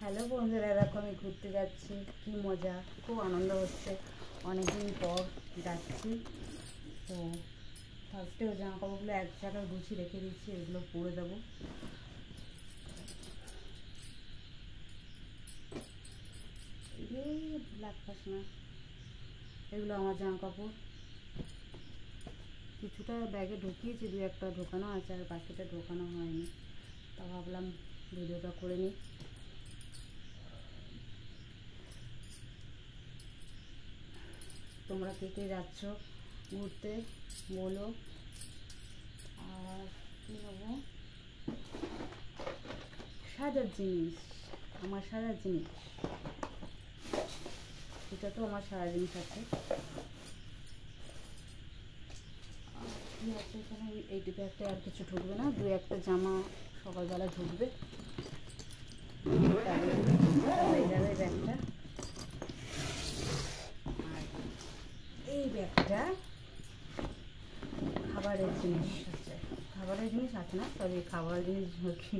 Hello বন্ধুরা, দেখো আমি ঘুরতে যাচ্ছি। কি মজা, খুব আনন্দ হচ্ছে। অনেকদিন পর যাচ্ছি। তো ফার্স্টে ওই জামা কাপড়গুলো এক জায়গায় গুছিয়ে রেখে দিচ্ছি, এগুলো পরে দেবো। ব্ল্যাক পাস না, এগুলো আমার জামা কাপড়। কিছুটা ব্যাগে ঢুকিয়েছি, দু একটা ঢোকানো আছে, আর বাকিটা ঢোকানো হয়নি। তা ভাবলাম ভিডিওটা করে নিই। তোমরা কে কে যাচ্ছ ঘুরতে বলো। আর কী নেবো? সাজার জিনিস, আমার সাজার জিনিস, এটা তো আমার সারা জিনিস আছে। কী আছে এখানে? এই ব্যাগটা আর কিছু ঢুকবে না, দু একটা জামা সকালবেলা ঢুকবে, হয়ে যাবে ব্যাগটা। আর এই ব্যাগটা খাবারের জিনিস আছে, খাবারের জিনিস আছে না, সরি, খাবারের জিনিস কি,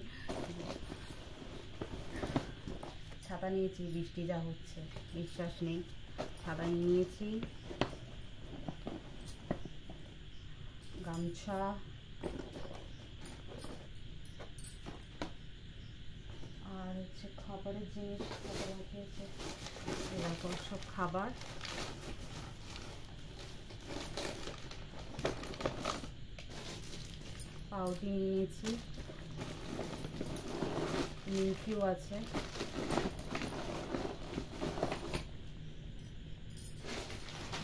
ছাতা নিয়েছি, বৃষ্টি যা হচ্ছে বিশ্বাস নেই। ছাতা নিয়েছি, গামছা, আর হচ্ছে খাবারের জিনিস রাখিয়েছে, এরকম সব খাবার। পাউরুটি নিয়েছি, নিমকিও আছে,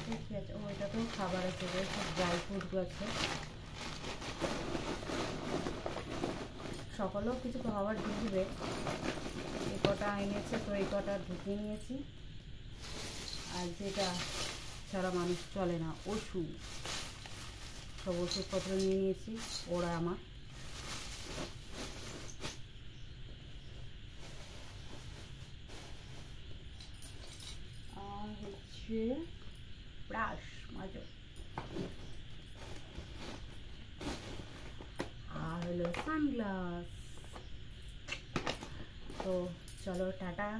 ঠিক আছে। ও, এটাতেও খাবার আছে, সব ড্রাই ফ্রুটও আছে। সকালেও কিছু খাবার ঢুকবে, এই কটা এনেছে তো এই কটা ঢুকিয়ে নিয়েছি। আর যেটা ছাড়া মানুষ চলে না, ওষুধ, সব ওষুধপত্র নিয়ে নিয়েছি, ওরা আমার। আর হচ্ছে ব্রাশ মাজো, আর হলো সানগ্লাস। তো চলো টাটা।